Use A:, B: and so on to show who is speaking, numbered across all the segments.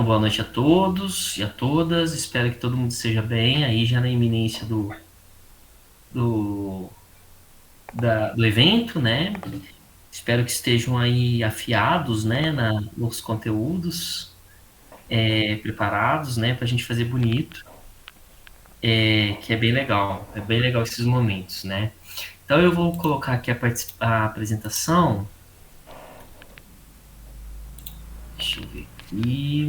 A: Então, boa noite a todos e a todas. Espero que todo mundo esteja bem. Aí já na iminência do, do evento, né? Espero que estejam aí afiados, né, nos conteúdos, preparados, né, para a gente fazer bonito, que é bem legal. É bem legal esses momentos, né? Então, eu vou colocar aqui a apresentação. Deixa eu ver aqui.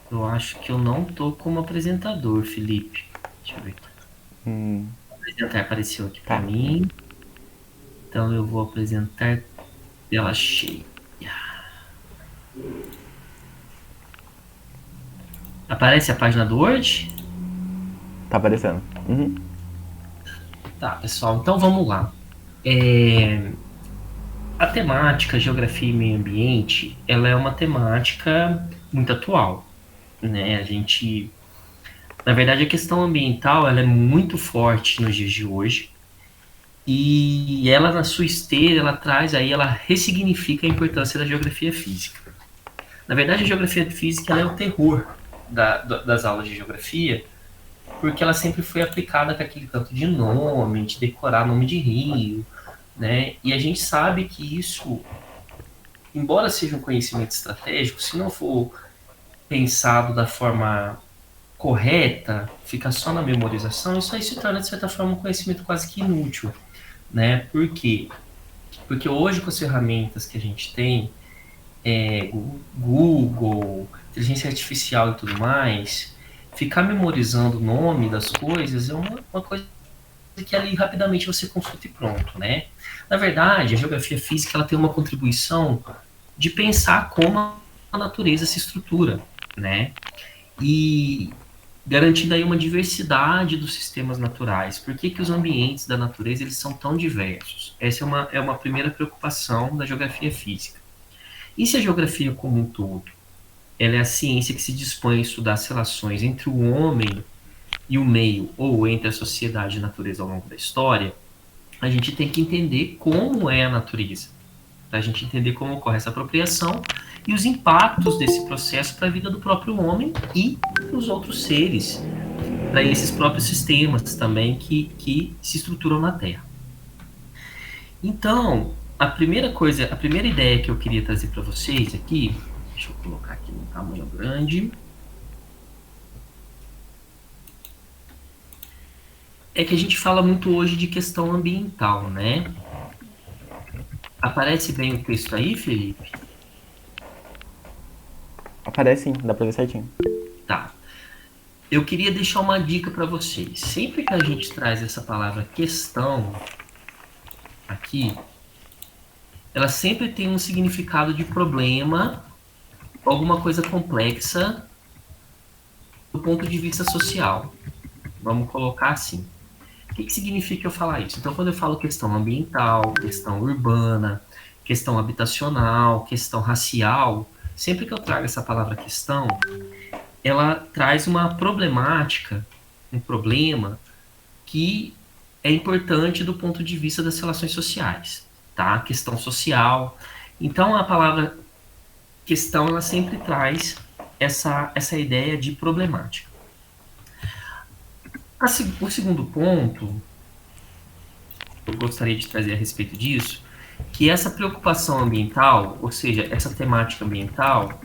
A: Eu acho que eu não tô como apresentador, Felipe. Deixa eu ver aqui. Apresentar apareceu aqui para mim. Então eu vou apresentar tela cheia. Aparece a página do Word?
B: Tá aparecendo.
A: Tá, pessoal, então vamos lá. A temática Geografia e Meio Ambiente, ela é uma temática muito atual, né? Na verdade, a questão ambiental, ela é muito forte nos dias de hoje, e ela, na sua esteira, ela ressignifica a importância da geografia física. Na verdade, a geografia física, ela é o terror das aulas de geografia, porque ela sempre foi aplicada com aquele tanto de nome, de decorar nome de rio, né? E a gente sabe que isso, embora seja um conhecimento estratégico, se não for pensado da forma correta, fica só na memorização, isso aí se torna, de certa forma, um conhecimento quase que inútil, né? Por quê? Porque hoje, com as ferramentas que a gente tem, Google, inteligência artificial e tudo mais, ficar memorizando o nome das coisas é uma coisa que ali rapidamente você consulta e pronto, né? Na verdade, a geografia física ela tem uma contribuição de pensar como a natureza se estrutura, né? E garantindo aí uma diversidade dos sistemas naturais. Por que, que os ambientes da natureza eles são tão diversos? Essa é uma primeira preocupação da geografia física. E se a geografia como um todo, ela é a ciência que se dispõe a estudar as relações entre o homem e o meio, ou entre a sociedade e a natureza ao longo da história, a gente tem que entender como é a natureza, para a gente entender como ocorre essa apropriação e os impactos desse processo para a vida do próprio homem e dos outros seres, para esses próprios sistemas também que se estruturam na Terra. Então, a primeira ideia que eu queria trazer para vocês aqui, deixa eu colocar aqui no tamanho grande, é que a gente fala muito hoje de questão ambiental, né? Aparece bem o texto aí, Felipe?
B: Aparece sim, dá pra ver certinho.
A: Tá. Eu queria deixar uma dica para vocês. Sempre que a gente traz essa palavra questão aqui, ela sempre tem um significado de problema, alguma coisa complexa do ponto de vista social. Vamos colocar assim. O que significa eu falar isso? Então, quando eu falo questão ambiental, questão urbana, questão habitacional, questão racial, sempre que eu trago essa palavra questão, ela traz uma problemática, um problema que é importante do ponto de vista das relações sociais, tá? Questão social. Então, a palavra questão, ela sempre traz essa ideia de problemática. O segundo ponto, eu gostaria de trazer a respeito disso, que essa preocupação ambiental, ou seja, essa temática ambiental,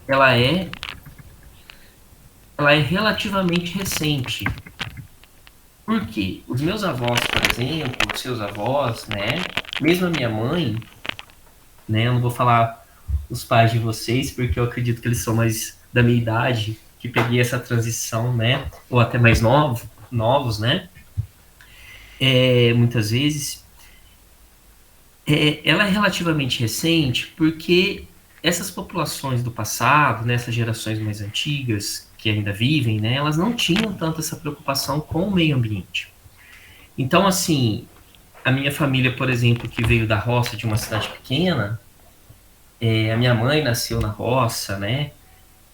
A: ela é, ela é relativamente recente. Por quê? Os meus avós, por exemplo, os seus avós, né? Mesmo a minha mãe, né? Eu não vou falar os pais de vocês, porque eu acredito que eles são mais da minha idade, que peguei essa transição, né? Ou até mais novos, né? Muitas vezes. Ela é relativamente recente porque essas populações do passado, né, essas gerações mais antigas que ainda vivem, né, elas não tinham tanto essa preocupação com o meio ambiente. Então, assim, a minha família, por exemplo, que veio da roça de uma cidade pequena, a minha mãe nasceu na roça, né?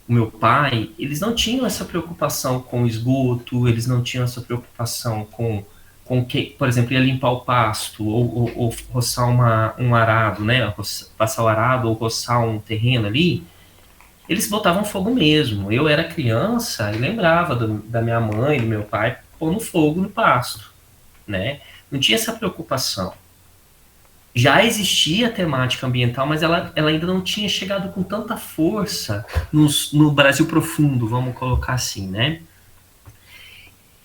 A: O meu pai, eles não tinham essa preocupação com esgoto, eles não tinham essa preocupação com que, por exemplo, ia limpar o pasto ou roçar um arado, né? Passar o arado ou roçar um terreno ali. eles botavam fogo mesmo. Eu era criança e lembrava da minha mãe, do meu pai, pondo fogo no pasto, né? Não tinha essa preocupação. Já existia a temática ambiental, mas ela ainda não tinha chegado com tanta força no Brasil profundo, vamos colocar assim, né?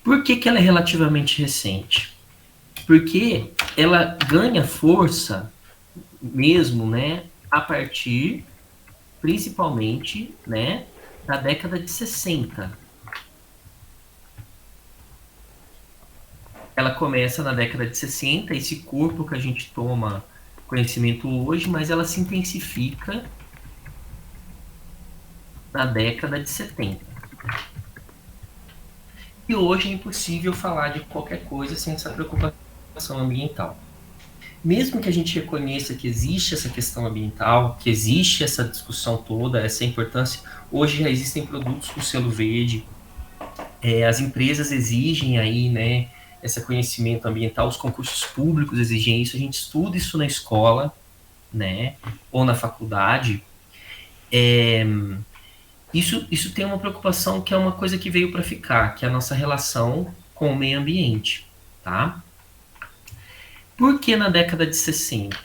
A: Por que ela é relativamente recente? Porque ela ganha força mesmo, né, a partir, principalmente, né, da década de 60. Ela começa na década de 60, esse corpo que a gente toma conhecimento hoje, mas ela se intensifica na década de 70. E hoje é impossível falar de qualquer coisa sem essa preocupação ambiental. Mesmo que a gente reconheça que existe essa questão ambiental, que existe essa discussão toda, essa importância, hoje já existem produtos com selo verde, as empresas exigem aí, né, esse conhecimento ambiental, os concursos públicos exigem isso, a gente estuda isso na escola, né, ou na faculdade. Isso tem uma preocupação que é uma coisa que veio para ficar, que é a nossa relação com o meio ambiente, tá? Por que na década de 60?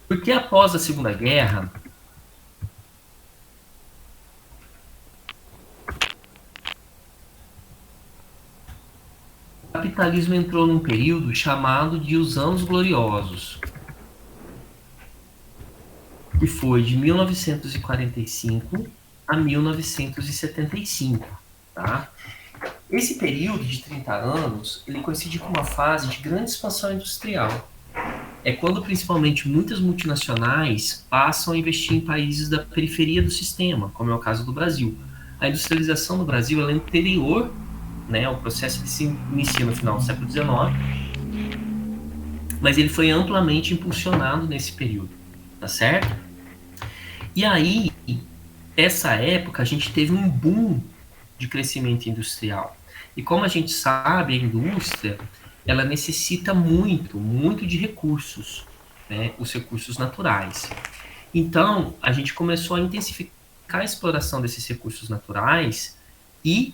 A: Porque após a Segunda Guerra, o capitalismo entrou num período chamado de os Anos Gloriosos, que foi de 1945 a 1975, tá? Esse período de 30 anos, ele coincide com uma fase de grande expansão industrial. É quando, principalmente, muitas multinacionais passam a investir em países da periferia do sistema, como é o caso do Brasil. A industrialização do Brasil ela é anterior, né, ao processo que se inicia no final do século XIX, mas ele foi amplamente impulsionado nesse período, tá certo? E aí, essa época, a gente teve um boom de crescimento industrial. E como a gente sabe, a indústria, ela necessita muito de recursos, né? Os recursos naturais. Então, a gente começou a intensificar a exploração desses recursos naturais e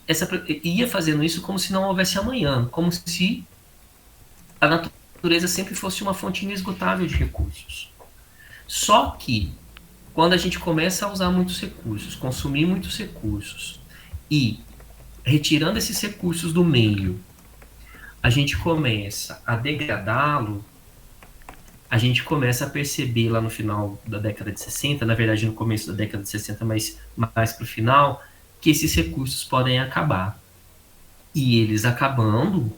A: ia fazendo isso como se não houvesse amanhã, como se a natureza sempre fosse uma fonte inesgotável de recursos. Só que, quando a gente começa a usar muitos recursos, consumir muitos recursos e retirando esses recursos do meio, a gente começa a degradá-lo, a gente começa a perceber lá no final da década de 60, na verdade no começo da década de 60, mas mais para o final, que esses recursos podem acabar. E eles acabando,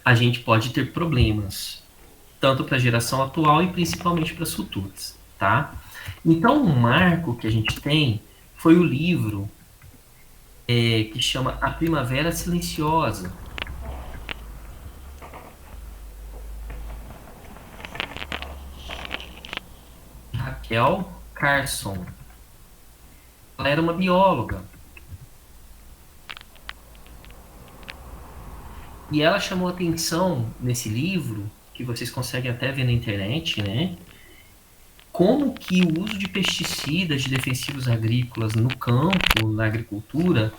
A: a gente pode ter problemas, tanto para a geração atual e principalmente para as futuras, tá? Então, um marco que a gente tem foi o livro que chama A Primavera Silenciosa. Raquel Carson. Ela era uma bióloga. E ela chamou atenção nesse livro, que vocês conseguem até ver na internet, né? Como que o uso de pesticidas, de defensivos agrícolas no campo, na agricultura,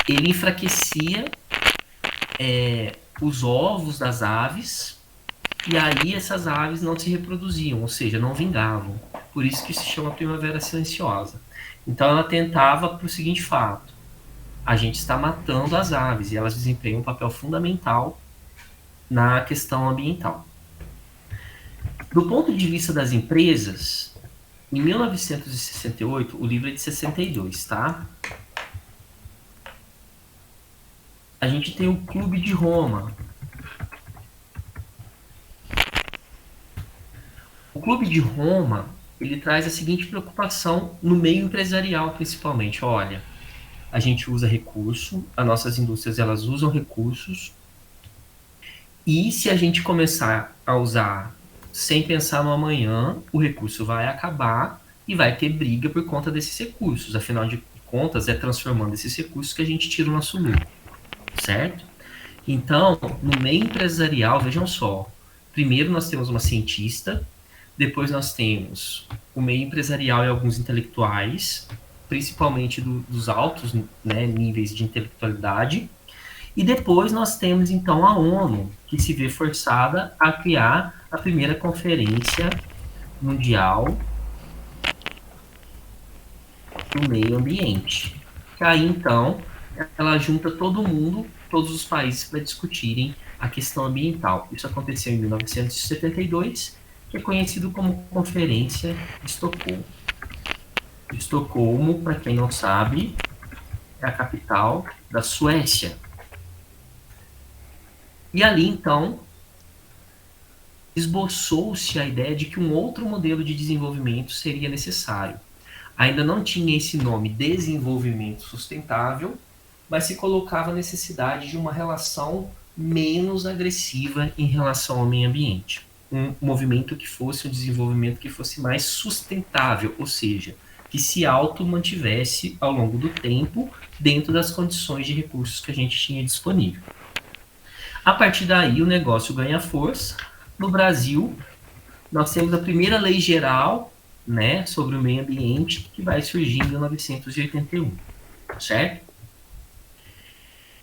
A: ele enfraquecia os ovos das aves, e aí essas aves não se reproduziam, ou seja, não vingavam. Por isso que se chama Primavera Silenciosa. Então ela tentava para o seguinte fato: a gente está matando as aves e elas desempenham um papel fundamental na questão ambiental. Do ponto de vista das empresas, em 1968, o livro é de 62, tá? A gente tem o Clube de Roma. O Clube de Roma, ele traz a seguinte preocupação no meio empresarial, principalmente. Olha, a gente usa recurso, as nossas indústrias elas usam recursos, e se a gente começar a usar sem pensar no amanhã, o recurso vai acabar e vai ter briga por conta desses recursos. Afinal de contas, é transformando esses recursos que a gente tira o nosso lucro, certo? Então, no meio empresarial, vejam só, primeiro nós temos uma cientista, Depois nós temos o meio empresarial e alguns intelectuais, principalmente dos altos, né, níveis de intelectualidade. E depois nós temos, então, a ONU, que se vê forçada a criar a primeira conferência mundial do meio ambiente. Que aí, então, ela junta todo mundo, todos os países, para discutirem a questão ambiental. Isso aconteceu em 1972, que é conhecido como Conferência de Estocolmo. Estocolmo, para quem não sabe, é a capital da Suécia. E ali, então, esboçou-se a ideia de que um outro modelo de desenvolvimento seria necessário. Ainda não tinha esse nome, desenvolvimento sustentável, mas se colocava a necessidade de uma relação menos agressiva em relação ao meio ambiente. Um movimento que fosse um desenvolvimento que fosse mais sustentável, ou seja, que se auto-mantivesse ao longo do tempo dentro das condições de recursos que a gente tinha disponível. A partir daí, o negócio ganha força. No Brasil, nós temos a primeira lei geral, né, sobre o meio ambiente, que vai surgir em 1981, certo?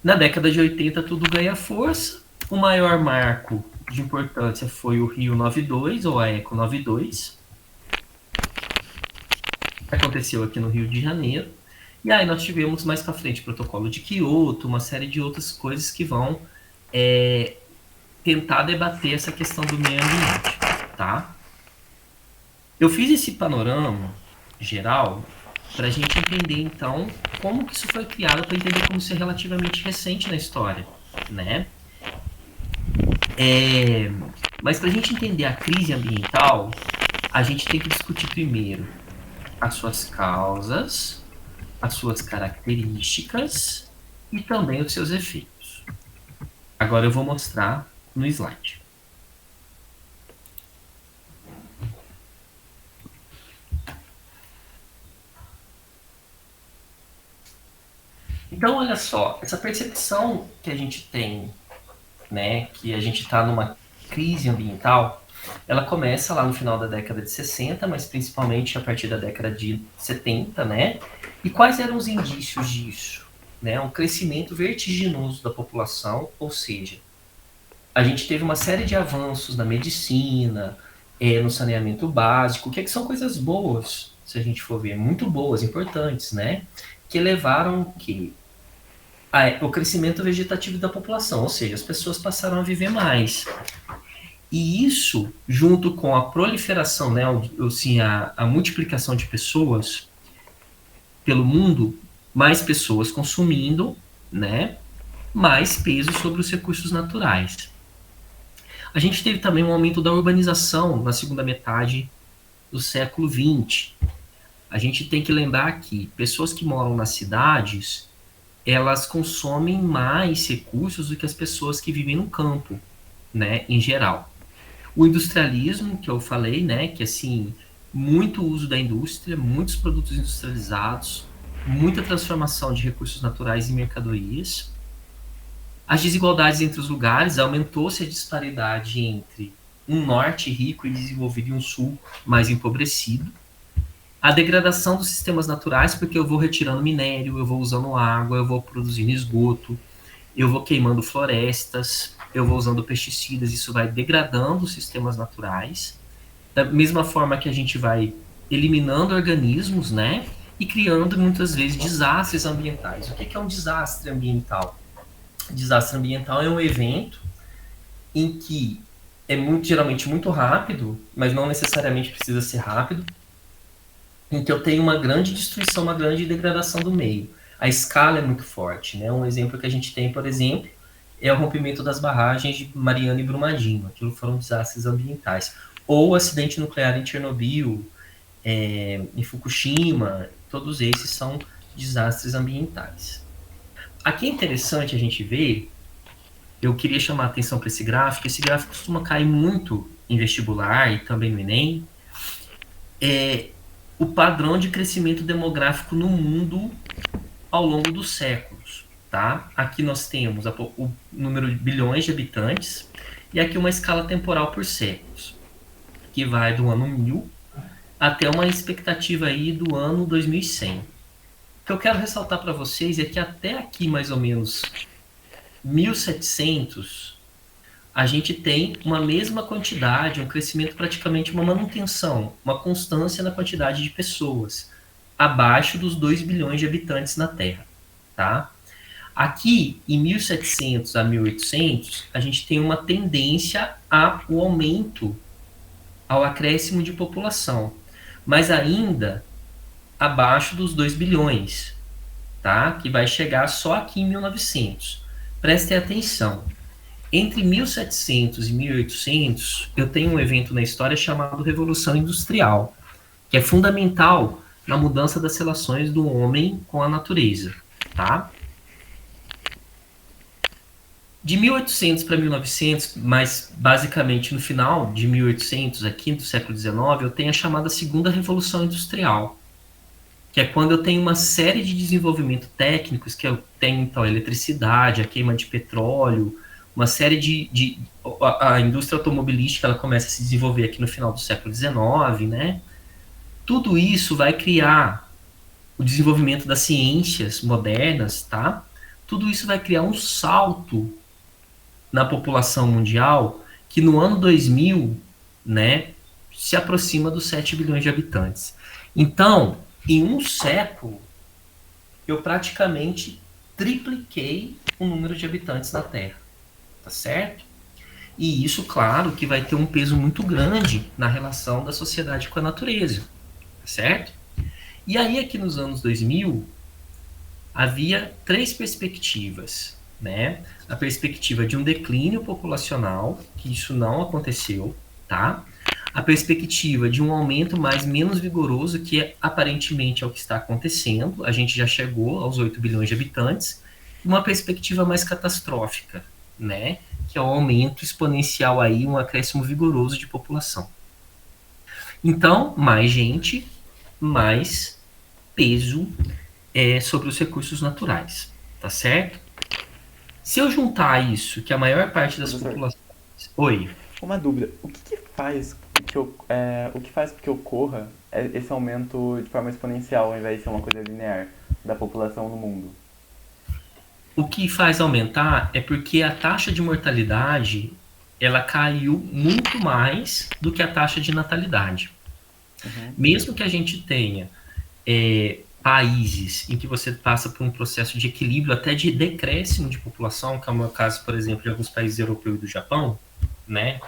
A: Na década de 80, tudo ganha força. O maior marco de importância foi o Rio 92, ou a Eco 92, que aconteceu aqui no Rio de Janeiro. E aí nós tivemos mais para frente o protocolo de Kyoto, uma série de outras coisas que vão tentar debater essa questão do meio ambiente, tá? Eu fiz esse panorama geral para a gente entender, então, como que isso foi criado, para entender como isso é relativamente recente na história, né? Mas para a gente entender a crise ambiental, a gente tem que discutir primeiro as suas causas, as suas características e também os seus efeitos. Agora eu vou mostrar no slide. Então, olha só, essa percepção que a gente tem, né, que a gente está numa crise ambiental, ela começa lá no final da década de 60, mas principalmente a partir da década de 70, né? E quais eram os indícios disso? Né? Um crescimento vertiginoso da população, ou seja, a gente teve uma série de avanços na medicina, no saneamento básico, que são coisas boas, se a gente for ver, muito boas, importantes, né? Que levaram que o crescimento vegetativo da população, ou seja, as pessoas passaram a viver mais. E isso, junto com a proliferação, né, assim, a multiplicação de pessoas pelo mundo, mais pessoas consumindo, né, mais peso sobre os recursos naturais. A gente teve também um aumento da urbanização na segunda metade do século XX. A gente tem que lembrar que pessoas que moram nas cidades, elas consomem mais recursos do que as pessoas que vivem no campo, né, em geral. O industrialismo, que eu falei, né, que assim, muito uso da indústria, muitos produtos industrializados, muita transformação de recursos naturais em mercadorias. As desigualdades entre os lugares, aumentou-se a disparidade entre um norte rico e desenvolvido e um sul mais empobrecido. A degradação dos sistemas naturais, porque eu vou retirando minério, eu vou usando água, eu vou produzindo esgoto, eu vou queimando florestas, eu vou usando pesticidas, isso vai degradando os sistemas naturais. Da mesma forma que a gente vai eliminando organismos, né? E criando muitas vezes desastres ambientais. O que é um desastre ambiental? Desastre ambiental é um evento em que é geralmente muito rápido, mas não necessariamente precisa ser rápido, em que eu tenho uma grande destruição, uma grande degradação do meio. A escala é muito forte, né? Um exemplo que a gente tem, por exemplo, é o rompimento das barragens de Mariana e Brumadinho. Aquilo foram desastres ambientais. Ou o acidente nuclear em Chernobyl, em Fukushima, todos esses são desastres ambientais. Aqui é interessante a gente ver, eu queria chamar a atenção para esse gráfico costuma cair muito em vestibular e também no Enem, o padrão de crescimento demográfico no mundo ao longo dos séculos. Tá? Aqui nós temos o número de bilhões de habitantes e aqui uma escala temporal por séculos. que vai do ano 1000 até uma expectativa aí do ano 2100. O que eu quero ressaltar para vocês é que até aqui, mais ou menos, 1700, a gente tem uma mesma quantidade, um crescimento, praticamente uma manutenção, uma constância na quantidade de pessoas, abaixo dos 2 bilhões de habitantes na Terra, tá? Aqui, em 1700 a 1800, a gente tem uma tendência ao aumento, ao acréscimo de população, mas ainda abaixo dos 2 bilhões, tá? Que vai chegar só aqui em 1900. Prestem atenção. Entre 1700 e 1800, eu tenho um evento na história chamado Revolução Industrial, que é fundamental na mudança das relações do homem com a natureza, tá? De 1800 para 1900, mas basicamente no final de 1800, aqui do século XIX, eu tenho a chamada Segunda Revolução Industrial, que é quando eu tenho uma série de desenvolvimentos técnicos, que eu tenho, então, a eletricidade, a queima de petróleo, uma série a indústria automobilística, ela começa a se desenvolver aqui no final do século XIX, né? Tudo isso vai criar o desenvolvimento das ciências modernas, tá? Tudo isso vai criar um salto na população mundial que no ano 2000, né, se aproxima dos 7 bilhões de habitantes. Então, em um século, eu praticamente tripliquei o número de habitantes na Terra, tá certo? E isso, claro, que vai ter um peso muito grande na relação da sociedade com a natureza, tá certo? E aí, aqui nos anos 2000, havia 3 perspectivas, né? A perspectiva de um declínio populacional, que isso não aconteceu, tá? A perspectiva de um aumento menos vigoroso, que aparentemente é o que está acontecendo, a gente já chegou aos 8 bilhões de habitantes, e uma perspectiva mais catastrófica, né? Que é o aumento exponencial aí, um acréscimo vigoroso de população. Então, mais gente, mais peso sobre os recursos naturais, tá certo? Se eu juntar isso, que a maior parte das populações... Oi.
B: Uma dúvida. O que faz com que ocorra esse aumento de forma exponencial, ao invés de ser uma coisa linear, da população no mundo?
A: O que faz aumentar é porque a taxa de mortalidade, ela caiu muito mais do que a taxa de natalidade. Uhum. Mesmo que a gente tenha países em que você passa por um processo de equilíbrio, até de decréscimo de população, que é o meu caso, por exemplo, de alguns países europeus e do Japão, né?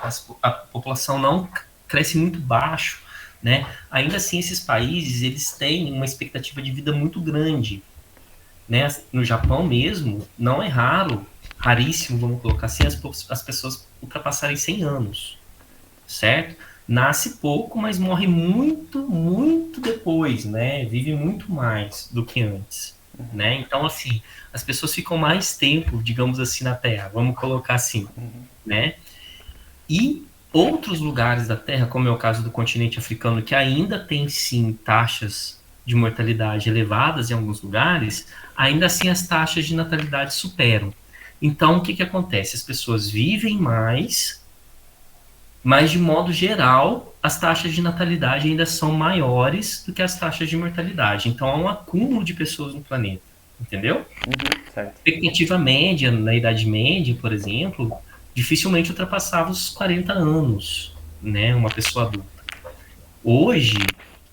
A: A população não cresce muito baixo, né? Ainda assim, esses países, eles têm uma expectativa de vida muito grande, né? No Japão mesmo, não é raro, raríssimo, vamos colocar assim, as pessoas ultrapassarem 100 anos, certo? Nasce pouco, mas morre muito, muito depois, né? Vive muito mais do que antes, né? Então, assim, as pessoas ficam mais tempo, digamos assim, na Terra, vamos colocar assim, né? E outros lugares da Terra, como é o caso do continente africano, que ainda tem, sim, taxas de mortalidade elevadas em alguns lugares, ainda assim as taxas de natalidade superam. Então, o que acontece? As pessoas vivem mais, mas, de modo geral, as taxas de natalidade ainda são maiores do que as taxas de mortalidade. Então, há um acúmulo de pessoas no planeta, entendeu?
B: Certo.
A: A expectativa média, na Idade Média, por exemplo, dificilmente ultrapassava os 40 anos, né, uma pessoa adulta. Hoje,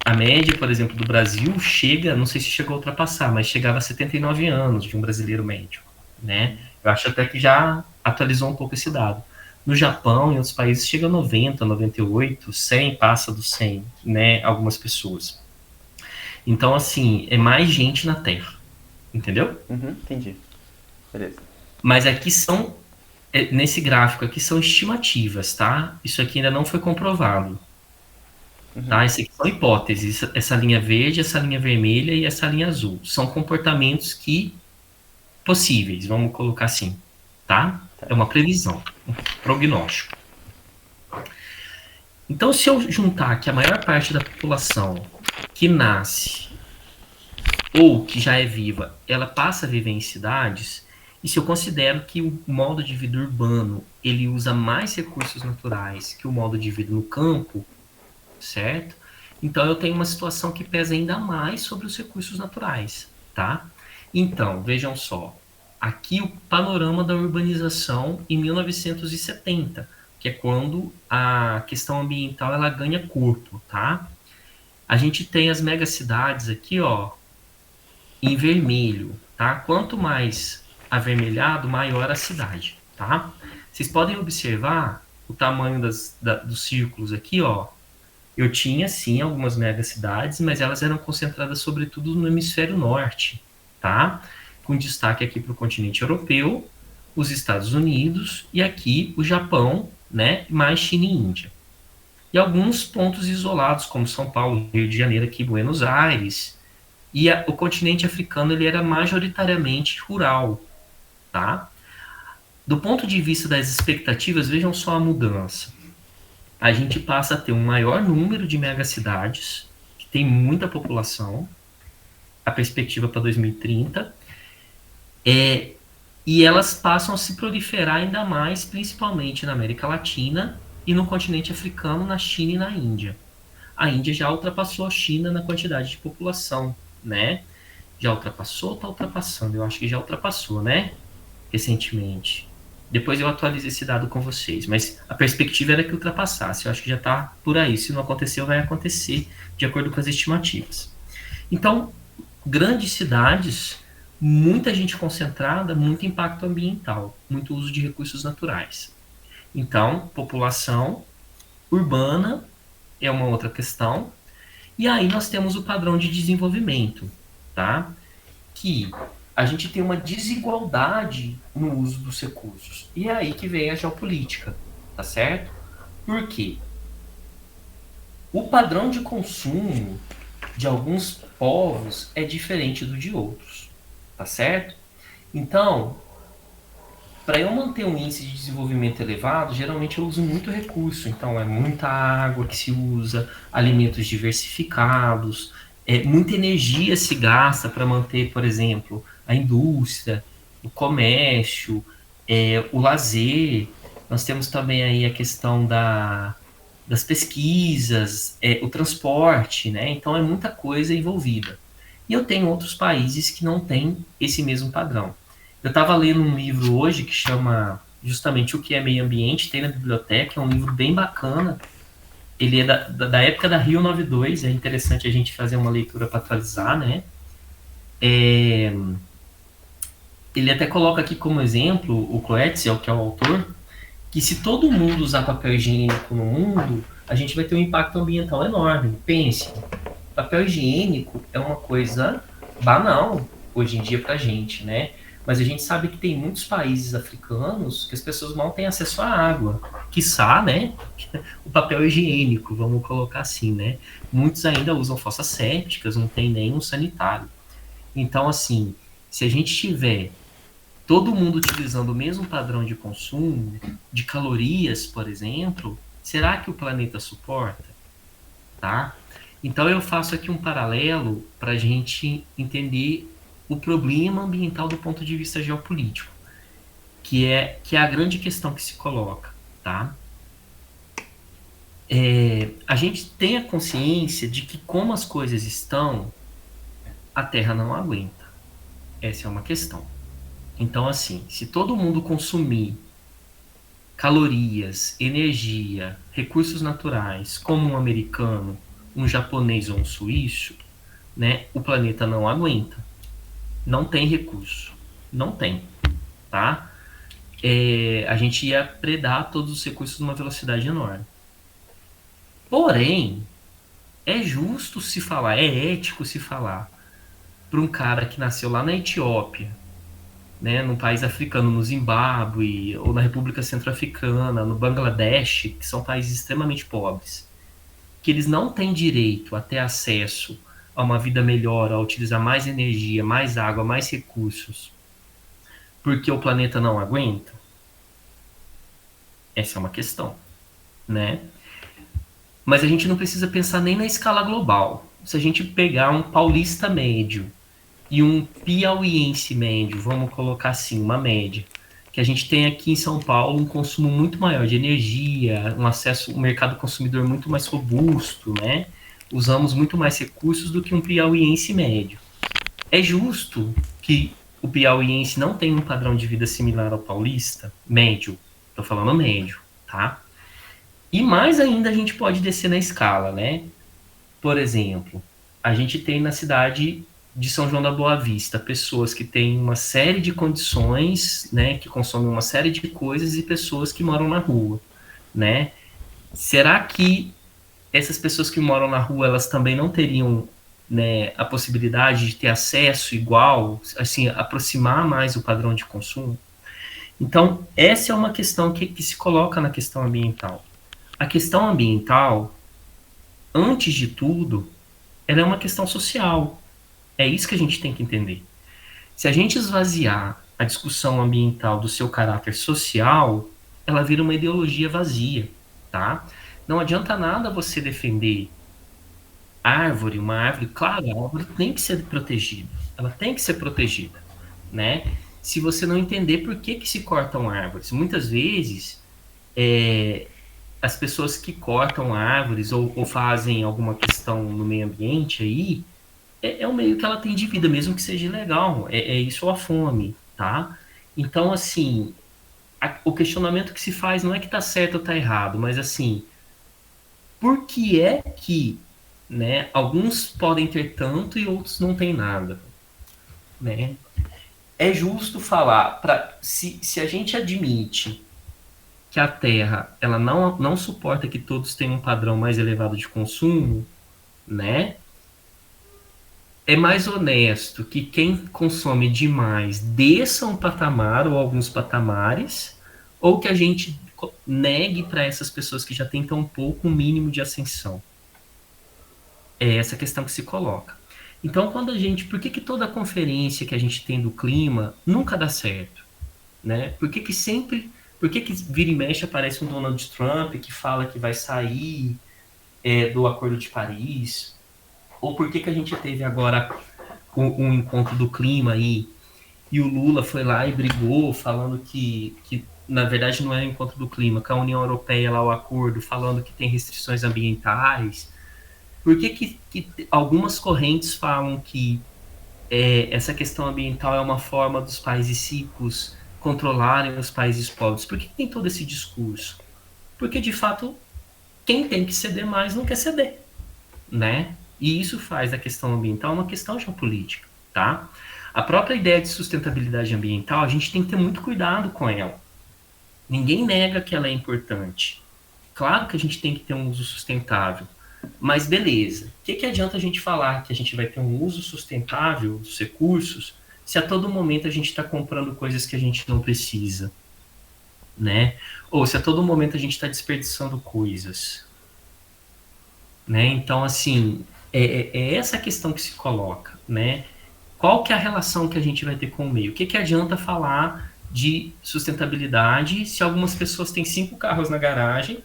A: a média, por exemplo, do Brasil chega, não sei se chegou a ultrapassar, mas chegava a 79 anos de um brasileiro médio, né? Eu acho até que já atualizou um pouco esse dado. No Japão e outros países chega a 90, 98, 100, passa dos 100, né, algumas pessoas. Então, assim, é mais gente na Terra, entendeu?
B: Entendi. Beleza.
A: Mas aqui nesse gráfico aqui são estimativas, tá? Isso aqui ainda não foi comprovado. Tá? Isso aqui são hipóteses. Essa linha verde, essa linha vermelha e essa linha azul. São comportamentos possíveis, vamos colocar assim, tá? É uma previsão, um prognóstico. Então, se eu juntar que a maior parte da população que nasce ou que já é viva, ela passa a viver em cidades, e se eu considero que o modo de vida urbano ele usa mais recursos naturais que o modo de vida no campo, certo? Então eu tenho uma situação que pesa ainda mais sobre os recursos naturais, tá? Então, vejam só, aqui o panorama da urbanização em 1970, que é quando a questão ambiental ela ganha corpo, tá? A gente tem as megacidades aqui, ó, em vermelho, tá? Quanto mais avermelhado, maior a cidade, tá? Vocês podem observar o tamanho dos círculos aqui, ó. Eu tinha, sim, algumas megacidades, mas elas eram concentradas sobretudo no hemisfério norte, tá? Com destaque aqui para o continente europeu, os Estados Unidos e aqui o Japão, né? Mais China e Índia. E alguns pontos isolados, como São Paulo, Rio de Janeiro, aqui Buenos Aires. E o continente africano ele era majoritariamente rural, tá? Do ponto de vista das expectativas, vejam só a mudança. A gente passa a ter um maior número de megacidades, que tem muita população, a perspectiva para 2030, e elas passam a se proliferar ainda mais, principalmente na América Latina e no continente africano, na China e na Índia. A Índia já ultrapassou a China na quantidade de população, né? Já ultrapassou ou está ultrapassando? Eu acho que já ultrapassou, né? Recentemente. Depois eu atualizo esse dado com vocês, mas a perspectiva era que ultrapassasse. Eu acho que já está por aí. Se não aconteceu, vai acontecer, de acordo com as estimativas. Então, grandes cidades, muita gente concentrada, muito impacto ambiental, muito uso de recursos naturais. Então, população urbana é uma outra questão. E aí nós temos o padrão de desenvolvimento, tá? Que a gente tem uma desigualdade no uso dos recursos. E é aí que vem a geopolítica, tá certo? Por quê? O padrão de consumo de alguns povos é diferente do de outros, tá certo? Então, para eu manter um índice de desenvolvimento elevado, geralmente eu uso muito recurso. Então, é muita água que se usa, alimentos diversificados, muita energia se gasta para manter, por exemplo, a indústria, o comércio, o lazer. Nós temos também aí a questão das pesquisas, o transporte, né? Então, é muita coisa envolvida. E eu tenho outros países que não têm esse mesmo padrão. Eu estava lendo um livro hoje que chama justamente O que é Meio Ambiente, tem na biblioteca, é um livro bem bacana. Ele é da época da Rio 92, é interessante a gente fazer uma leitura para atualizar, né? Ele até coloca aqui como exemplo, o Coetzel, que é o autor, que se todo mundo usar papel higiênico no mundo, a gente vai ter um impacto ambiental enorme. Pense, papel higiênico é uma coisa banal hoje em dia pra gente, né? Mas a gente sabe que tem muitos países africanos que as pessoas mal têm acesso à água. Quiçá, né? O papel higiênico, vamos colocar assim, né? Muitos ainda usam fossas sépticas, não tem nem um sanitário. Então, assim, se a gente tiver todo mundo utilizando o mesmo padrão de consumo, de calorias, por exemplo, será que o planeta suporta? Tá? Então eu faço aqui um paralelo para a gente entender o problema ambiental do ponto de vista geopolítico, que é a grande questão que se coloca, tá? A gente tem a consciência de que como as coisas estão, a Terra não aguenta. Essa é uma questão. Então, assim, se todo mundo consumir calorias, energia, recursos naturais, como um americano, um japonês ou um suíço, né, o planeta não aguenta. Não tem recurso. Não tem, tá? A gente ia predar todos os recursos numa velocidade enorme. Porém, é justo se falar, é ético se falar para um cara que nasceu lá na Etiópia, né, num país africano, no Zimbábue, ou na República Centro-Africana, no Bangladesh, que são países extremamente pobres, que eles não têm direito a ter acesso a uma vida melhor, a utilizar mais energia, mais água, mais recursos, porque o planeta não aguenta? Essa é uma questão, né? Mas a gente não precisa pensar nem na escala global. Se a gente pegar um paulista médio e um piauiense médio, vamos colocar assim, uma média, que a gente tem aqui em São Paulo um consumo muito maior de energia, um mercado consumidor muito mais robusto, né? Usamos muito mais recursos do que um piauiense médio. É justo que o piauiense não tenha um padrão de vida similar ao paulista? Médio. Estou falando médio, tá? E mais ainda a gente pode descer na escala, né? Por exemplo, a gente tem na cidade de São João da Boa Vista pessoas que têm uma série de condições, né, que consomem uma série de coisas e pessoas que moram na rua, né? Será que essas pessoas que moram na rua, elas também não teriam, né, a possibilidade de ter acesso igual, assim, aproximar mais o padrão de consumo? Então, essa é uma questão que se coloca na questão ambiental. A questão ambiental, antes de tudo, ela é uma questão social. É isso que a gente tem que entender. Se a gente esvaziar a discussão ambiental do seu caráter social, ela vira uma ideologia vazia, tá? Não adianta nada você defender uma árvore, claro, a árvore tem que ser protegida, ela tem que ser protegida, né? Se você não entender por que se cortam árvores. Muitas vezes, as pessoas que cortam árvores ou fazem alguma questão no meio ambiente aí, é o meio que ela tem de vida, mesmo que seja ilegal. É isso ou a fome, tá? Então, assim, o questionamento que se faz não é que tá certo ou tá errado, mas assim, por que é que, né, alguns podem ter tanto e outros não têm nada, né? É justo falar, se a gente admite que a Terra ela não suporta que todos tenham um padrão mais elevado de consumo, né? É mais honesto que quem consome demais desça um patamar ou alguns patamares, ou que a gente negue para essas pessoas que já têm tão pouco um mínimo de ascensão. É essa questão que se coloca. Então, por que toda conferência que a gente tem do clima nunca dá certo, né? Por que vira e mexe aparece um Donald Trump que fala que vai sair do Acordo de Paris? Ou por que a gente teve agora um encontro do clima aí e o Lula foi lá e brigou falando que na verdade não é o encontro do clima, com a União Europeia lá o acordo falando que tem restrições ambientais? Por que algumas correntes falam que essa questão ambiental é uma forma dos países ricos controlarem os países pobres? Por que tem todo esse discurso? Porque, de fato, quem tem que ceder mais não quer ceder, né? E isso faz da questão ambiental uma questão geopolítica, tá? A própria ideia de sustentabilidade ambiental, a gente tem que ter muito cuidado com ela. Ninguém nega que ela é importante. Claro que a gente tem que ter um uso sustentável, mas beleza. O que adianta a gente falar que a gente vai ter um uso sustentável dos recursos se a todo momento a gente está comprando coisas que a gente não precisa, né? Ou se a todo momento a gente está desperdiçando coisas, né? Então, assim, é essa questão que se coloca, né? Qual que é a relação que a gente vai ter com o meio? O que adianta falar de sustentabilidade se algumas pessoas têm 5 carros na garagem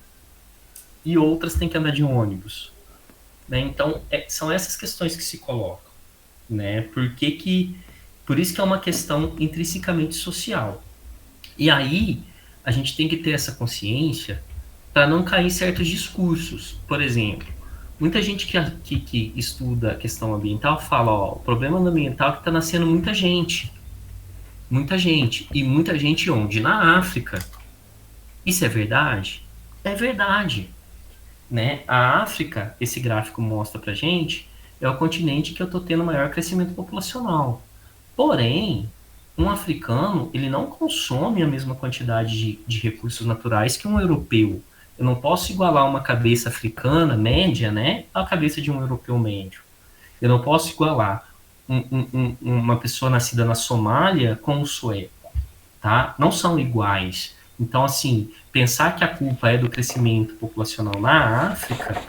A: e outras têm que andar de ônibus, né? Então, são essas questões que se colocam, né? Por isso que é uma questão intrinsecamente social. E aí, a gente tem que ter essa consciência para não cair em certos discursos. Por exemplo, muita gente que estuda a questão ambiental fala, ó, o problema ambiental é que está nascendo muita gente. Muita gente. E muita gente onde? Na África. Isso é verdade? É verdade. Né? A África, esse gráfico mostra pra gente, é o continente que eu estou tendo maior crescimento populacional. Porém, um africano, ele não consome a mesma quantidade de recursos naturais que um europeu. Eu não posso igualar uma cabeça africana média, né, à cabeça de um europeu médio. Eu não posso igualar uma pessoa nascida na Somália com um sueco, tá? Não são iguais. Então, assim, pensar que a culpa é do crescimento populacional na África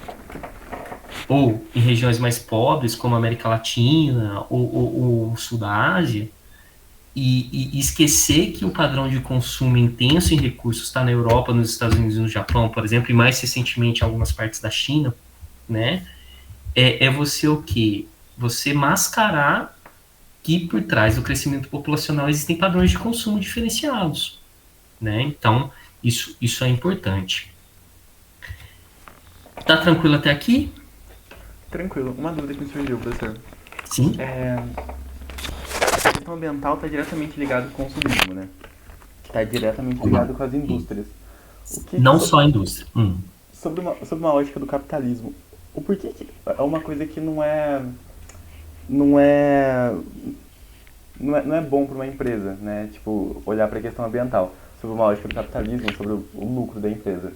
A: ou em regiões mais pobres, como a América Latina ou o Sul da Ásia, e esquecer que o padrão de consumo intenso em recursos está na Europa, nos Estados Unidos e no Japão, por exemplo, e mais recentemente em algumas partes da China, né? É você o quê? Você mascarar que por trás do crescimento populacional existem padrões de consumo diferenciados, né? Então, isso é importante. Tá tranquilo até aqui?
B: Tranquilo. Uma dúvida que me surgiu, professor.
A: Sim.
B: A questão ambiental está diretamente ligada com o consumismo, né? Está diretamente ligado com as indústrias. O que,
A: Não só a indústria.
B: sobre uma lógica do capitalismo, o porquê que é uma coisa que não é, não é bom para uma empresa, né? Tipo, olhar para a questão ambiental, sobre uma lógica do capitalismo, sobre o lucro da empresa.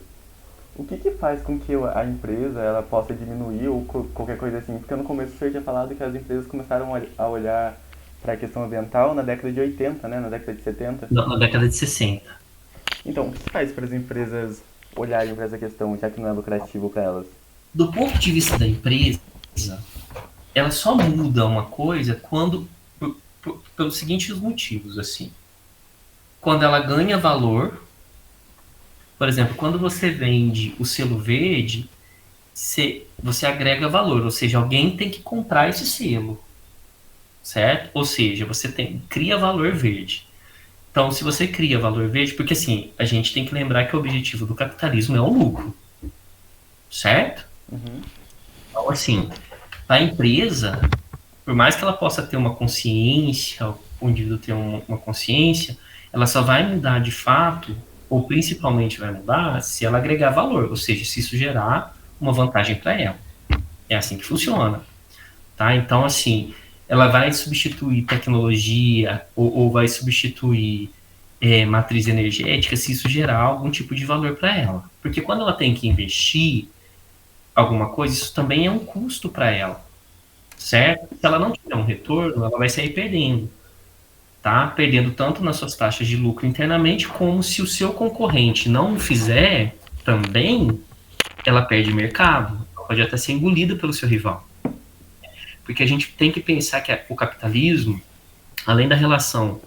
B: O que faz com que a empresa ela possa diminuir ou qualquer coisa assim? Porque no começo o senhor tinha falado que as empresas começaram a olhar para a questão ambiental na década de 80, né? Na década de 70.
A: Na década de 60.
B: Então, o que faz para as empresas olharem para essa questão, já que não é lucrativo para elas?
A: Do ponto de vista da empresa, ela só muda uma coisa pelos seguintes motivos, assim. Quando ela ganha valor, por exemplo, quando você vende o selo verde, você agrega valor, ou seja, alguém tem que comprar esse selo, certo? Ou seja, você cria valor verde. Então, se você cria valor verde, porque assim, a gente tem que lembrar que o objetivo do capitalismo é o lucro, certo?
B: Uhum.
A: Então, assim, a empresa, por mais que ela possa ter uma consciência, o indivíduo ter uma consciência, ela só vai mudar de fato, ou principalmente vai mudar, se ela agregar valor, ou seja, se isso gerar uma vantagem para ela. É assim que funciona, tá? Então, assim, ela vai substituir tecnologia ou vai substituir matriz energética se isso gerar algum tipo de valor para ela. Porque quando ela tem que investir alguma coisa, isso também é um custo para ela, certo? Se ela não tiver um retorno, ela vai sair perdendo, tá? Perdendo tanto nas suas taxas de lucro internamente, como se o seu concorrente não o fizer também, ela perde mercado, ela pode até ser engolida pelo seu rival. Porque a gente tem que pensar que o capitalismo, além da relação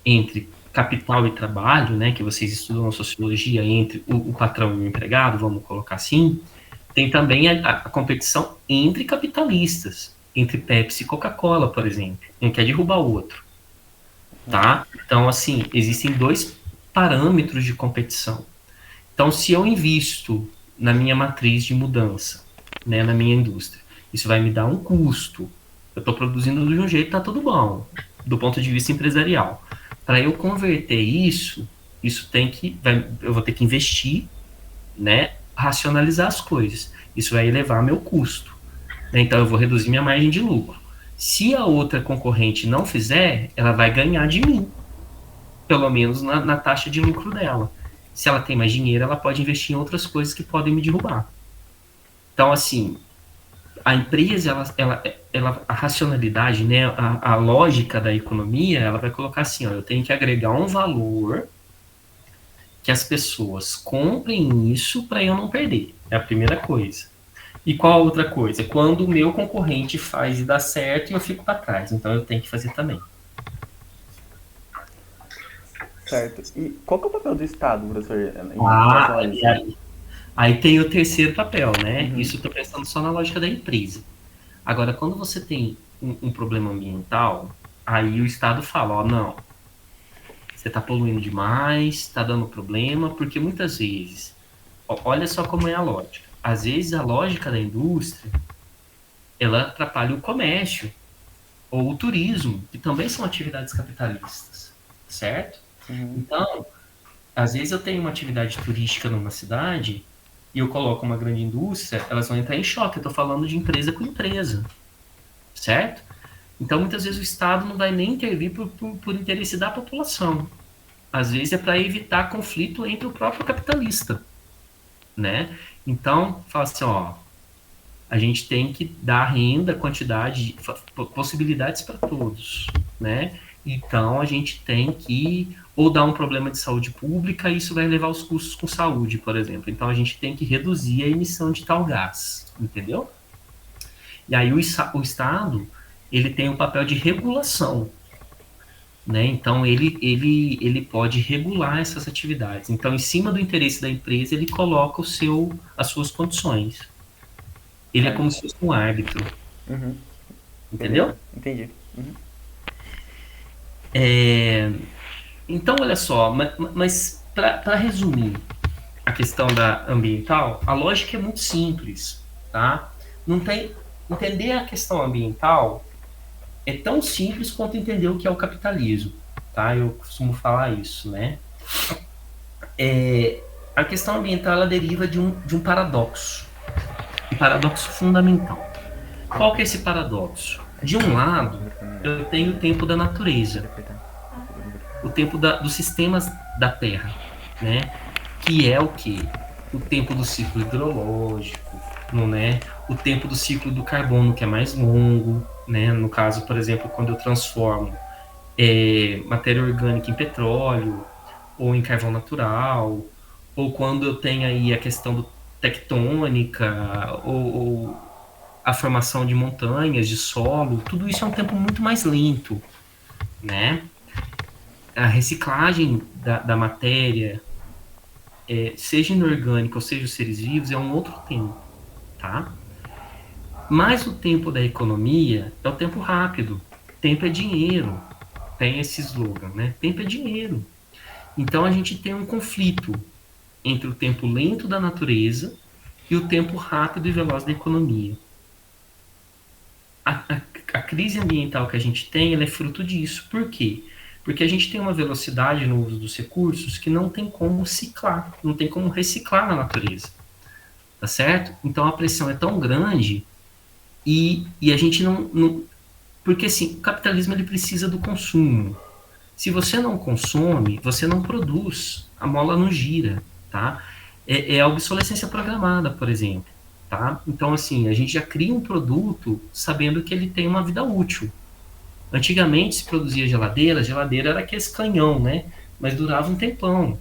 A: entre capital e trabalho, né, que vocês estudam na sociologia, entre o patrão e o empregado, vamos colocar assim, tem também a competição entre capitalistas, entre Pepsi e Coca-Cola, por exemplo. Um quer derrubar o outro, tá? Então, assim, existem dois parâmetros de competição. Então, se eu invisto na minha matriz de mudança, né, na minha indústria, isso vai me dar um custo. Eu estou produzindo de um jeito, tá tudo bom, do ponto de vista empresarial. Para eu converter isso eu vou ter que investir, né, racionalizar as coisas. Isso vai elevar meu custo. Né? Então, eu vou reduzir minha margem de lucro. Se a outra concorrente não fizer, ela vai ganhar de mim, pelo menos na taxa de lucro dela. Se ela tem mais dinheiro, ela pode investir em outras coisas que podem me derrubar. Então, assim, a empresa, a racionalidade, né, a lógica da economia, ela vai colocar assim, ó, eu tenho que agregar um valor que as pessoas comprem isso para eu não perder. É a primeira coisa. E qual a outra coisa? Quando o meu concorrente faz e dá certo, eu fico para trás. Então eu tenho que fazer também.
B: Certo. E qual que é o papel do Estado, professor, em relação
A: Ah,
B: a
A: e
B: isso?
A: aí tem o terceiro papel, né?
B: Uhum.
A: Isso eu estou pensando só na lógica da empresa. Agora, quando você tem um problema ambiental, aí o Estado fala, ó, não, você está poluindo demais, está dando problema, porque muitas vezes, olha só como é a lógica. Às vezes a lógica da indústria, ela atrapalha o comércio ou o turismo, que também são atividades capitalistas, certo?
B: Uhum.
A: Então, às vezes eu tenho uma atividade turística numa cidade e eu coloco uma grande indústria, elas vão entrar em choque. Eu estou falando de empresa com empresa, certo? Então, muitas vezes o Estado não vai nem intervir por interesse da população. Às vezes é para evitar conflito entre o próprio capitalista, né? Então, fala assim, ó, a gente tem que dar renda, quantidade, possibilidades para todos, né? Então, a gente tem que ou dar um problema de saúde pública, e isso vai levar os custos com saúde, por exemplo. Então, a gente tem que reduzir a emissão de tal gás, entendeu? E aí o Estado, ele tem um papel de regulação, né? Então, ele pode regular essas atividades. Então, em cima do interesse da empresa, ele coloca as suas condições. Ele é como
B: Certo.
A: se fosse um árbitro,
B: Uhum.
A: entendeu?
B: Beleza. Entendi. Uhum.
A: Então, olha só, mas Para resumir a questão da ambiental, a lógica é muito simples, tá? Não tem entender a questão ambiental é tão simples quanto entender o que é o capitalismo, tá? Eu costumo falar isso, né? A questão ambiental ela deriva de um paradoxo, um paradoxo fundamental. Qual que é esse paradoxo? De um lado, eu tenho o tempo da natureza, o tempo dos sistemas da Terra, né? Que é o que? O tempo do ciclo hidrológico, não é? O tempo do ciclo do carbono, que é mais longo, né? No caso, por exemplo, quando eu transformo matéria orgânica em petróleo, ou em carvão natural, ou quando eu tenho aí a questão do tectônica, ou a formação de montanhas, de solo, tudo isso é um tempo muito mais lento, né? A reciclagem da matéria, seja inorgânica ou seja os seres vivos, é um outro tempo, tá? Mas o tempo da economia é o tempo rápido. Tempo é dinheiro. Tem esse slogan, né? Tempo é dinheiro. Então a gente tem um conflito entre o tempo lento da natureza e o tempo rápido e veloz da economia. A crise ambiental que a gente tem, ela é fruto disso. Por quê? Porque a gente tem uma velocidade no uso dos recursos que não tem como ciclar, não tem como reciclar na natureza. Tá certo? Então a pressão é tão grande e a gente não. Porque assim, o capitalismo ele precisa do consumo. Se você não consome, você não produz, a mola não gira, tá? É a obsolescência programada, por exemplo, tá? Então, assim, a gente já cria um produto sabendo que ele tem uma vida útil. Antigamente se produzia geladeira era aquele canhão, né? Mas durava um tempão.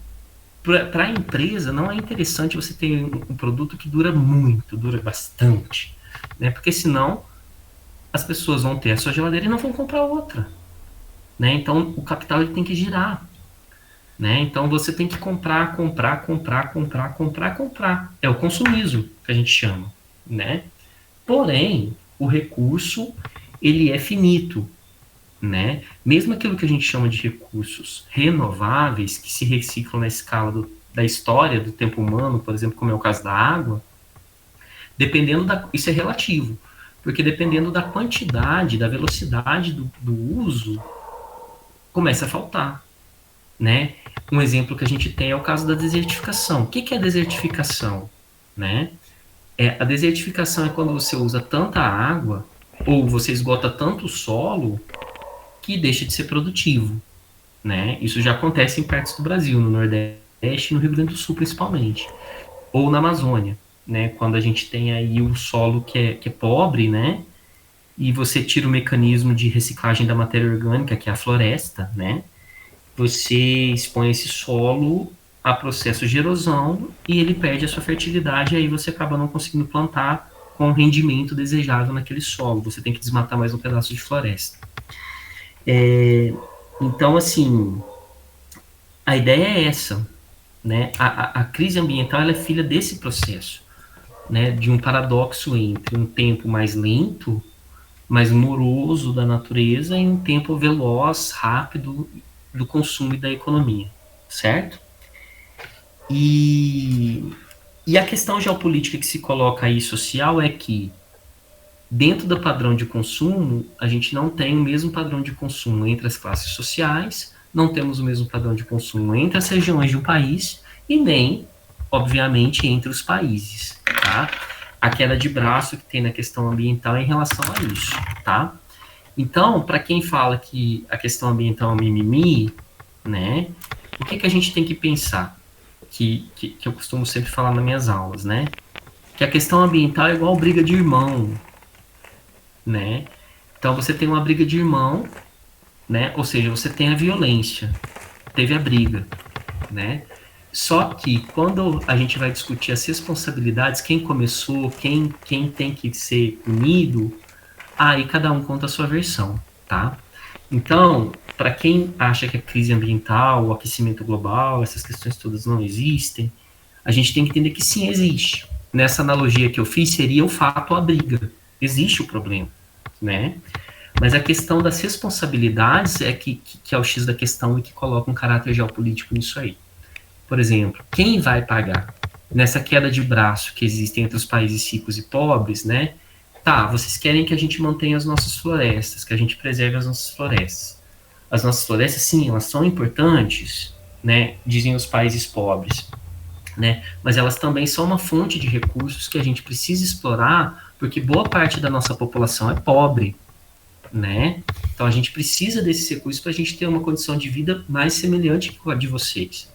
A: Para a empresa, não é interessante você ter um produto que dura muito, dura bastante, né? Porque senão as pessoas vão ter a sua geladeira e não vão comprar outra. Né? Então, o capital ele tem que girar. Né? Então, você tem que comprar. É o consumismo que a gente chama. Né? Porém, o recurso ele é finito. Né? Mesmo aquilo que a gente chama de recursos renováveis, que se reciclam na escala da história do tempo humano, por exemplo, como é o caso da água, isso é relativo, porque dependendo da quantidade, da velocidade do uso, começa a faltar, né? Um exemplo que a gente tem é o caso da desertificação. O que é a desertificação? Né? A desertificação é quando você usa tanta água ou você esgota tanto solo que deixa de ser produtivo, né? Isso já acontece em partes do Brasil, no Nordeste e no Rio Grande do Sul principalmente, ou na Amazônia, né? Quando a gente tem aí o solo que é pobre, né? E você tira o mecanismo de reciclagem da matéria orgânica, que é a floresta, né? Você expõe esse solo a processos de erosão e ele perde a sua fertilidade e aí você acaba não conseguindo plantar com o rendimento desejável naquele solo. Você tem que desmatar mais um pedaço de floresta. Então, assim, a ideia é essa, né? A crise ambiental ela é filha desse processo, né? De um paradoxo entre um tempo mais lento, mais moroso da natureza e um tempo veloz, rápido do consumo e da economia, certo? E a questão geopolítica que se coloca aí social é que dentro do padrão de consumo, a gente não tem o mesmo padrão de consumo entre as classes sociais, não temos o mesmo padrão de consumo entre as regiões de um país e nem, obviamente, entre os países, tá? A queda de braço que tem na questão ambiental em relação a isso, tá? Então, para quem fala que a questão ambiental é um mimimi, né? O que a gente tem que pensar? Que eu costumo sempre falar nas minhas aulas, né? Que a questão ambiental é igual briga de irmão, né? Então você tem uma briga de irmão, né? Ou seja, você tem a violência, teve a briga, né? Só que quando a gente vai discutir as responsabilidades, quem começou, quem tem que ser punido, aí cada um conta a sua versão, tá? Então, para quem acha que a crise ambiental, o aquecimento global, essas questões todas não existem, a gente tem que entender que sim, existe. Nessa analogia que eu fiz, seria o fato a briga. Existe o problema, né? Mas a questão das responsabilidades é que é o X da questão e que coloca um caráter geopolítico nisso aí. por exemplo, quem vai pagar nessa queda de braço que existe entre os países ricos e pobres, né? Tá, vocês querem que a gente mantenha as nossas florestas, que a gente preserve as nossas florestas. As nossas florestas, sim, elas são importantes, né? Dizem os países pobres, né? Mas elas também são uma fonte de recursos que a gente precisa explorar, porque boa parte da nossa população é pobre, né? Então a gente precisa desses recursos para a gente ter uma condição de vida mais semelhante com a de vocês.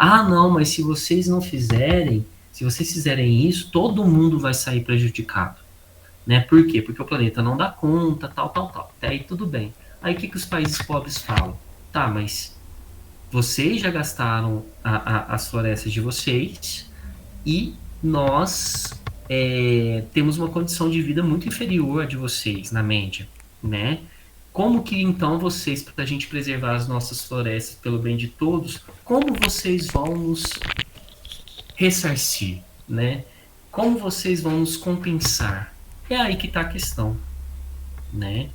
A: Ah, não, mas se vocês não fizerem, se vocês fizerem isso, todo mundo vai sair prejudicado, né? Por quê? Porque o planeta não dá conta, tal. Até aí tudo bem. Aí o que os países pobres falam? Tá, mas vocês já gastaram as florestas de vocês e nós temos uma condição de vida muito inferior à de vocês, na média, né? Como que então vocês, para a gente preservar as nossas florestas pelo bem de todos, como vocês vão nos ressarcir, né? Como vocês vão nos compensar? É aí que está a questão, né?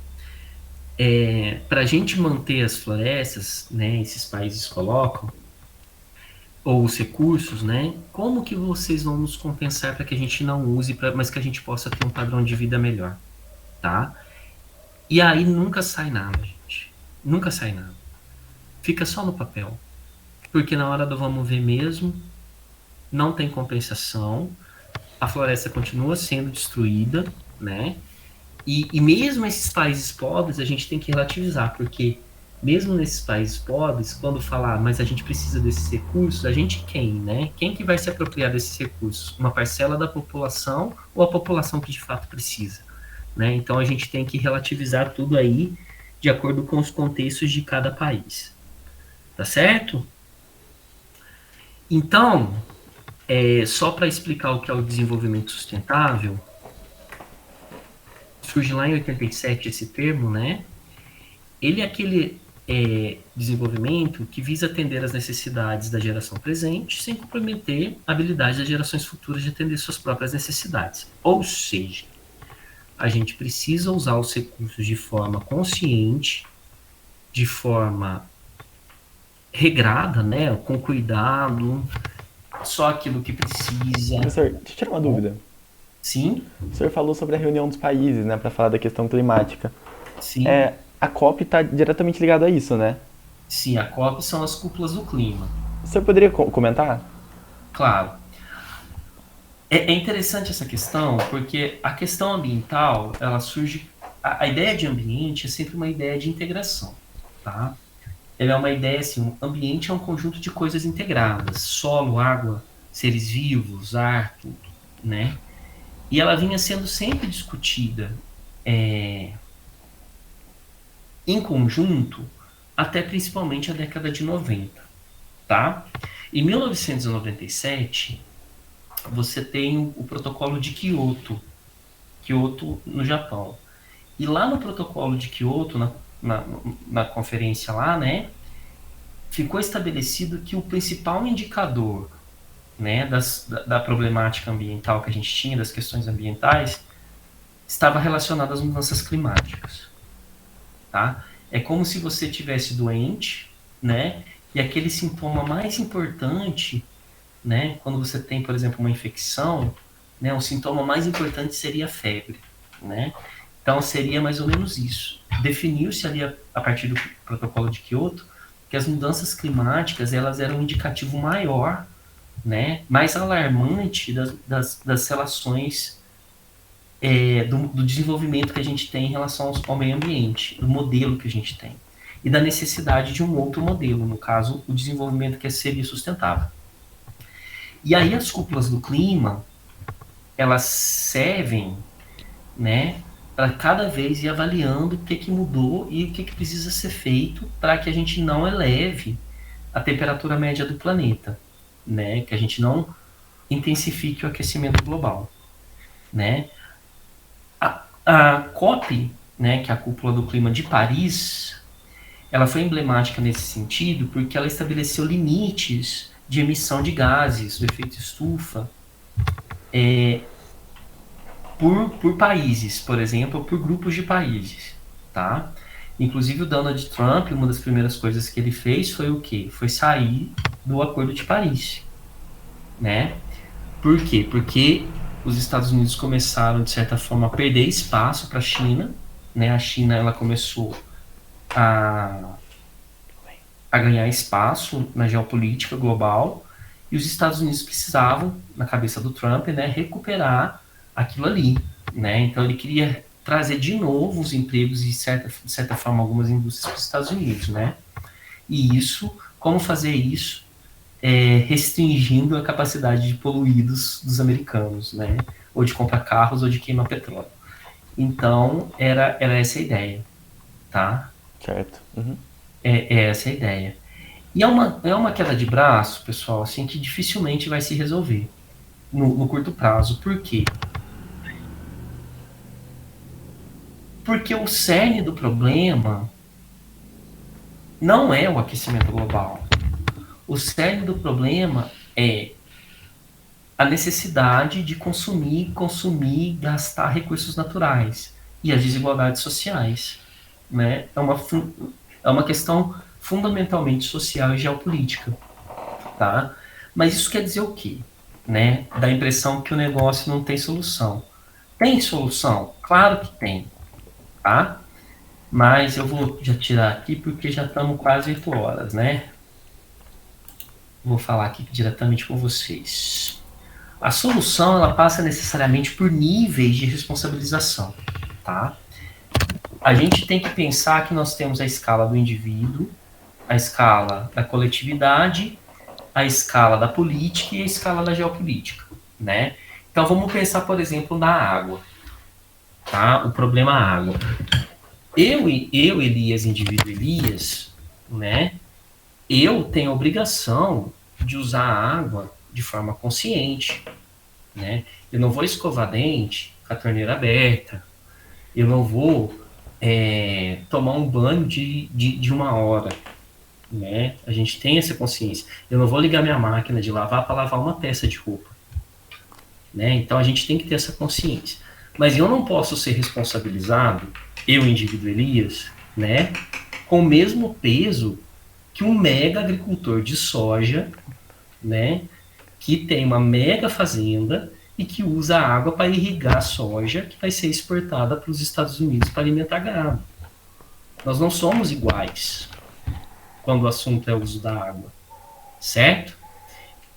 A: Para a gente manter as florestas, né? Esses países colocam ou os recursos, né? Como que vocês vão nos compensar para que a gente não use, mas que a gente possa ter um padrão de vida melhor, tá? E aí nunca sai nada, gente. Nunca sai nada. Fica só no papel. Porque na hora do vamos ver mesmo, não tem compensação, a floresta continua sendo destruída, né? E mesmo esses países pobres, a gente tem que relativizar, porque mesmo nesses países pobres, quando falar, mas a gente precisa desses recursos, a gente quem, né? Quem que vai se apropriar desses recursos? Uma parcela da população ou a população que de fato precisa? Né? Então a gente tem que relativizar tudo aí de acordo com os contextos de cada país. Tá certo? Então, só para explicar o que é o desenvolvimento sustentável, surge lá em 87 esse termo, né? Ele é aquele desenvolvimento que visa atender às necessidades da geração presente sem comprometer a habilidade das gerações futuras de atender suas próprias necessidades. Ou seja, a gente precisa usar os recursos de forma consciente, de forma regrada, né? Com cuidado, só aquilo que precisa.
B: Professor, deixa eu tirar uma dúvida.
A: Sim?
B: O senhor falou sobre a reunião dos países, né, para falar da questão climática.
A: Sim.
B: A COP está diretamente ligada a isso, né?
A: Sim, a COP são as cúpulas do clima.
B: O senhor poderia comentar?
A: Claro. É interessante essa questão, porque a questão ambiental, ela surge... A ideia de ambiente é sempre uma ideia de integração, tá? Ela é uma ideia, assim, o ambiente é um conjunto de coisas integradas. Solo, água, seres vivos, ar, tudo, né? E ela vinha sendo sempre discutida em conjunto até principalmente a década de 90, tá? Em 1997, você tem o protocolo de Kyoto no Japão. E lá no protocolo de Kyoto, na conferência lá, né, ficou estabelecido que o principal indicador, né, da problemática ambiental que a gente tinha, das questões ambientais, estava relacionado às mudanças climáticas. Tá? É como se você tivesse doente, né, e aquele sintoma mais importante, né, quando você tem, por exemplo, uma infecção, né, o sintoma mais importante seria a febre, né? Então seria mais ou menos isso. Definiu-se ali a partir do protocolo de Kyoto que as mudanças climáticas elas eram um indicativo maior, né, mais alarmante das relações do desenvolvimento que a gente tem em relação ao meio ambiente, do modelo que a gente tem, e da necessidade de um outro modelo, no caso, o desenvolvimento que seria sustentável. E aí as cúpulas do clima, elas servem, né, para cada vez ir avaliando o que mudou e o que precisa ser feito para que a gente não eleve a temperatura média do planeta, né, que a gente não intensifique o aquecimento global, né. A COP, né, que é a Cúpula do Clima de Paris, ela foi emblemática nesse sentido porque ela estabeleceu limites de emissão de gases do efeito estufa por países, por exemplo, ou por grupos de países, tá? Inclusive o Donald Trump, uma das primeiras coisas que ele fez foi o quê? Foi sair do Acordo de Paris, né? Por quê? Porque os Estados Unidos começaram, de certa forma, a perder espaço para a China, né? A China ela começou a, a ganhar espaço na geopolítica global e os Estados Unidos precisavam, na cabeça do Trump, né, recuperar aquilo ali, né? Então ele queria trazer de novo os empregos e, de certa forma, algumas indústrias para os Estados Unidos, né? E isso, como fazer isso? Restringindo a capacidade de poluir dos americanos, né? Ou de comprar carros ou de queimar petróleo. Então, era essa a ideia, tá?
B: Certo. Uhum.
A: É essa a ideia. E é uma queda de braço, pessoal, assim, que dificilmente vai se resolver no curto prazo. Por quê? Porque o cerne do problema não é o aquecimento global. O cerne do problema é a necessidade de consumir, gastar recursos naturais e as desigualdades sociais, né? É uma questão fundamentalmente social e geopolítica, tá? Mas isso quer dizer o quê? Né? Dá a impressão que o negócio não tem solução. Tem solução? Claro que tem, tá? Mas eu vou já tirar aqui porque já estamos quase 8 horas, né? Vou falar aqui diretamente com vocês. A solução ela passa necessariamente por níveis de responsabilização, tá? A gente tem que pensar que nós temos a escala do indivíduo, a escala da coletividade, a escala da política e a escala da geopolítica, né? Então vamos pensar, por exemplo, na água, tá? O problema água. Elias, indivíduo Elias, né? Eu tenho a obrigação de usar a água de forma consciente, né? Eu não vou escovar dente com a torneira aberta, eu não vou tomar um banho de 1 hora, né? A gente tem essa consciência. Eu não vou ligar minha máquina de lavar para lavar uma peça de roupa, né? Então a gente tem que ter essa consciência. Mas eu não posso ser responsabilizado, eu, indivíduo Elias, né? Com o mesmo peso que um mega agricultor de soja, né? Que tem uma mega fazenda e que usa a água para irrigar a soja que vai ser exportada para os Estados Unidos para alimentar gado. Nós não somos iguais quando o assunto é o uso da água, certo?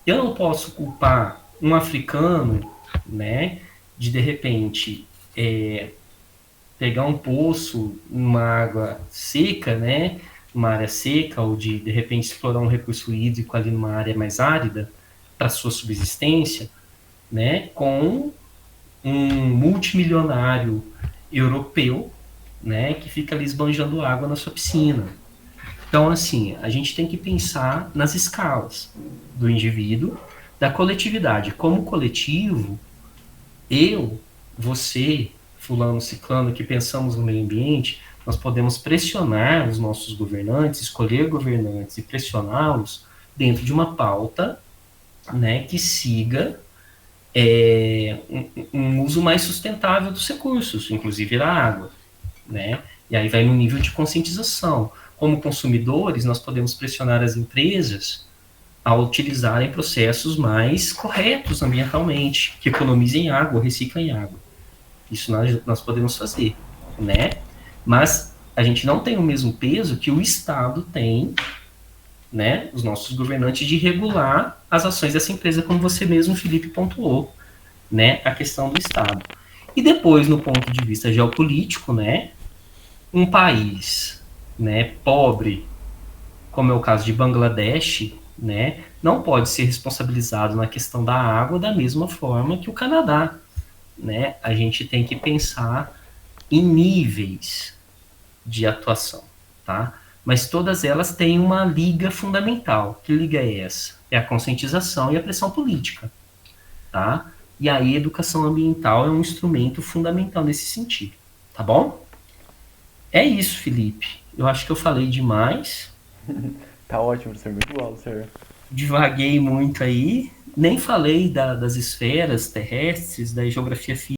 A: Eu não posso culpar um africano, né, de repente pegar um poço, uma água seca, né, uma área seca, ou de repente explorar um recurso hídrico ali numa área mais árida para sua subsistência, né, com um multimilionário europeu, né, que fica ali esbanjando água na sua piscina. Então, assim, a gente tem que pensar nas escalas do indivíduo, da coletividade. Como coletivo, eu, você, fulano, ciclano, que pensamos no meio ambiente, nós podemos pressionar os nossos governantes, escolher governantes e pressioná-los dentro de uma pauta, né, que siga um uso mais sustentável dos recursos, inclusive da água, né? E aí vai no nível de conscientização. Como consumidores, nós podemos pressionar as empresas a utilizarem processos mais corretos ambientalmente, que economizem água, reciclem água. Isso nós podemos fazer, né? Mas a gente não tem o mesmo peso que o Estado tem, né? Os nossos governantes, de regular as ações dessa empresa, como você mesmo, Felipe, pontuou, né? A questão do Estado. E depois, no ponto de vista geopolítico, né? Um país, né, pobre, como é o caso de Bangladesh, né, não pode ser responsabilizado na questão da água da mesma forma que o Canadá, né? A gente tem que pensar em níveis de atuação, tá? Mas todas elas têm uma liga fundamental. Que liga é essa? É a conscientização e a pressão política, tá? E aí a educação ambiental é um instrumento fundamental nesse sentido, tá bom? É isso, Felipe. Eu acho que eu falei demais.
B: Tá ótimo, professor. Muito bom, professor.
A: Divaguei muito aí. Nem falei das esferas terrestres, da geografia física.